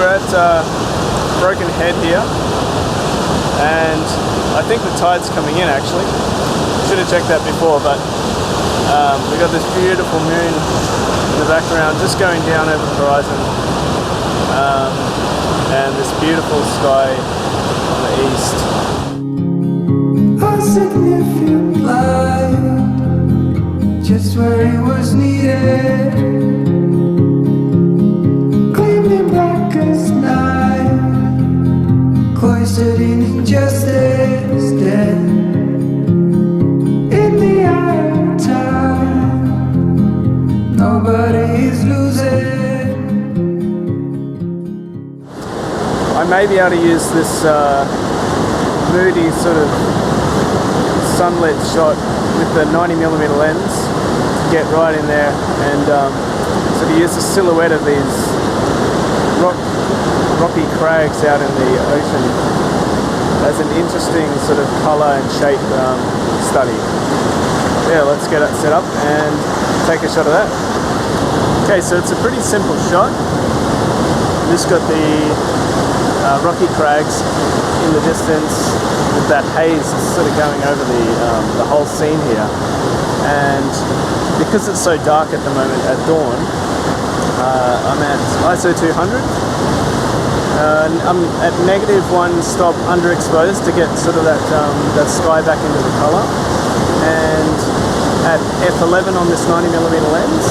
we're at Broken Head here, and I think the tide's coming in actually. Should have checked that before, but we've got this beautiful moon in the background just going down over the horizon, and this beautiful sky on the east. A significant light, just where it was needed, gleaming black as night, cloistered in injustice, dead in the eye of time. Nobody is losing. I may be able to use this moody sort of sunlit shot with the 90mm lens to get right in there and sort of use the silhouette of these rocky crags out in the ocean as an interesting sort of colour and shape study. Yeah, let's get it set up and take a shot of that. Okay, so it's a pretty simple shot. Just got the rocky crags in the distance with that haze sort of going over the whole scene here, and because it's so dark at the moment at dawn, I'm at ISO 200. I'm at -1 stop underexposed to get sort of that sky back into the colour, and at f11 on this 90mm lens,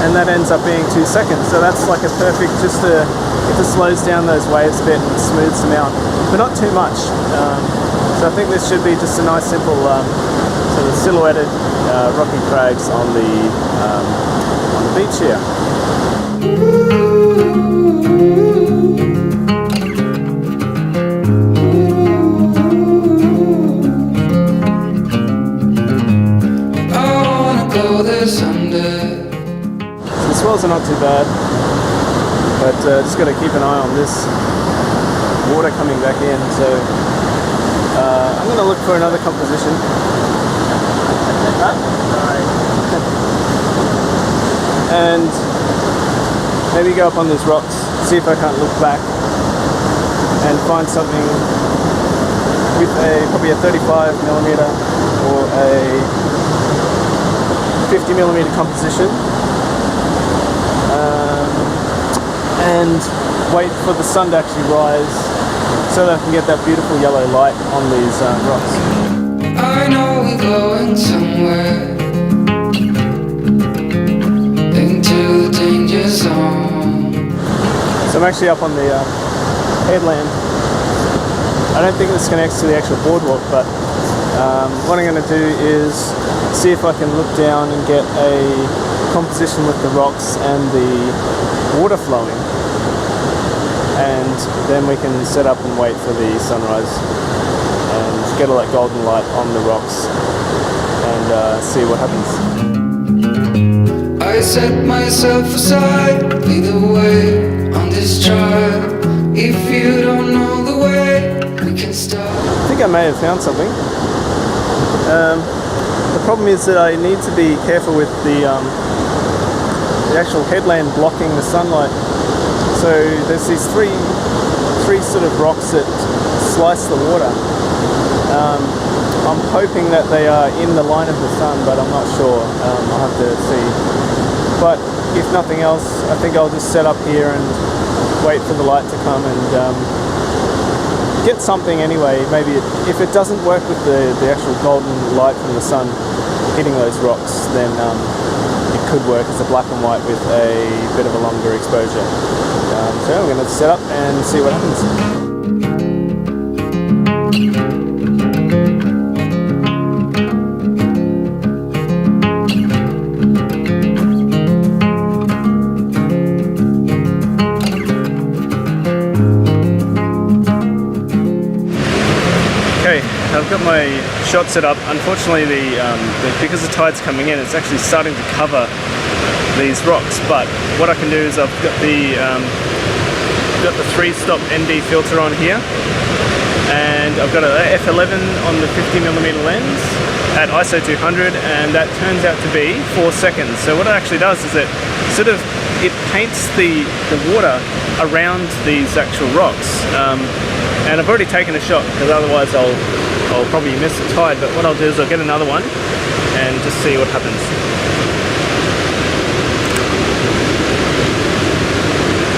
and that ends up being 2 seconds. So that's like a perfect, just to, it just slows down those waves a bit and smooths them out, but not too much. So I think this should be just a nice simple sort of silhouetted rocky crags on the beach here. The swells are not too bad, but just got to keep an eye on this water coming back in. So I'm going to look for another composition. And maybe go up on these rocks, see if I can't look back and find something with probably a 35mm or a 50mm composition, and wait for the sun to actually rise so that I can get that beautiful yellow light on these rocks. I know we're going somewhere, into the danger zone. So I'm actually up on the headland. I don't think this connects to the actual boardwalk, but what I'm going to do is see if I can look down and get a composition with the rocks and the water flowing, and then we can set up and wait for the sunrise and get all that golden light on the rocks and see what happens. I set myself aside, lead the way on this trial. If you don't know the way, we can start. I think I may have found something. The problem is that I need to be careful with the actual headland blocking the sunlight. So there's these three sort of rocks that slice the water. I'm hoping that they are in the line of the sun, but I'm not sure. I'll have to see. But if nothing else, I think I'll just set up here and wait for the light to come and get something anyway. Maybe if it doesn't work with the actual golden light from the sun hitting those rocks, then it could work as a black and white with a bit of a longer exposure. So I'm going to set up and see what happens. I've got my shot set up. Unfortunately, because the tide's coming in, it's actually starting to cover these rocks. But what I can do is I've got the 3-stop ND filter on here, and I've got a f11 on the 50mm lens at ISO 200, and that turns out to be 4 seconds. So what it actually does is it sort of it paints the water around these actual rocks. And I've already taken a shot because otherwise I'll probably miss the tide, but what I'll do is I'll get another one and just see what happens.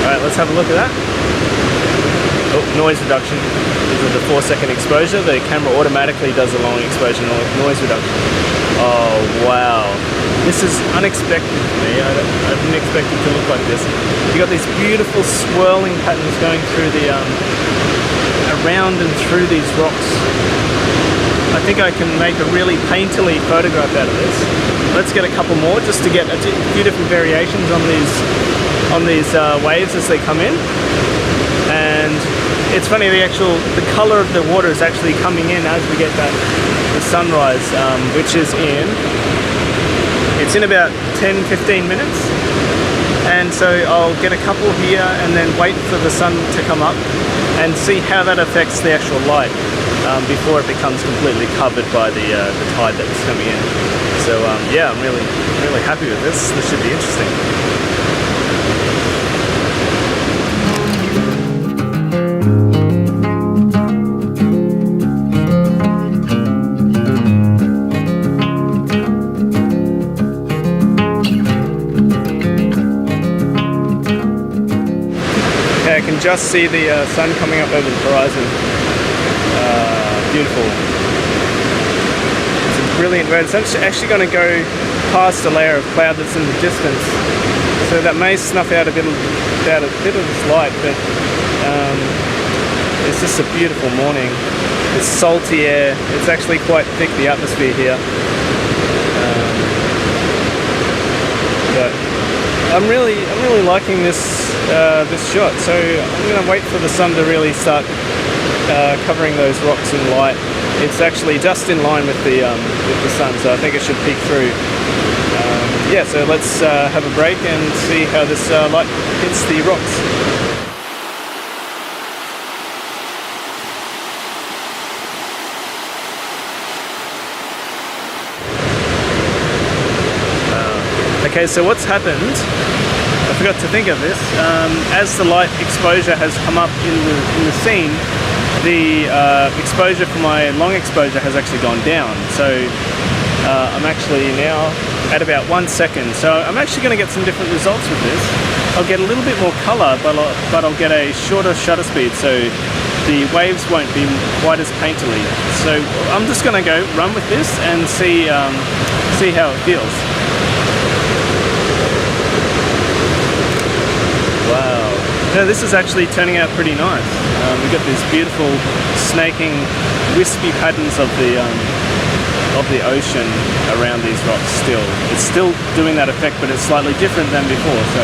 Alright, let's have a look at that. Oh, noise reduction. This is the 4-second exposure. The camera automatically does a long exposure noise reduction. Oh wow, this is unexpected for me. I didn't expect it to look like this. You got these beautiful swirling patterns going through the around and through these rocks. I think I can make a really painterly photograph out of this. Let's get a couple more just to get a few different variations on these waves as they come in. And it's funny, the color of the water is actually coming in as we get the sunrise, which is it's in about 10-15 minutes. And so I'll get a couple here and then wait for the sun to come up and see how that affects the actual light before it becomes completely covered by the tide that's coming in. So yeah, I'm really happy with this. This should be interesting. I can just see the sun coming up over the horizon. Beautiful. It's a brilliant road. It's actually going to go past a layer of cloud that's in the distance, so that may snuff out a bit of this light, but it's just a beautiful morning. It's salty air. It's actually quite thick, the atmosphere here. But I'm really liking this shot. So I'm going to wait for the sun to really start covering those rocks in light. It's actually just in line with the sun, so I think it should peek through. Yeah, so let's have a break and see how this light hits the rocks. Okay, so what's happened, I forgot to think of this, as the light exposure has come up in the scene, the exposure for my long exposure has actually gone down. So I'm actually now at about 1 second. So I'm actually going to get some different results with this. I'll get a little bit more color, but I'll get a shorter shutter speed, so the waves won't be quite as painterly. So I'm just going to go run with this and see how it feels. Wow. No, this is actually turning out pretty nice. We've got these beautiful snaking, wispy patterns of the ocean around these rocks still. It's still doing that effect, but it's slightly different than before. So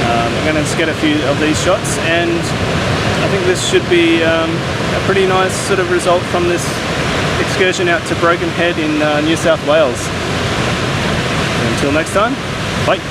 I'm going to just get a few of these shots, and I think this should be a pretty nice sort of result from this excursion out to Broken Head in New South Wales. Until next time, bye.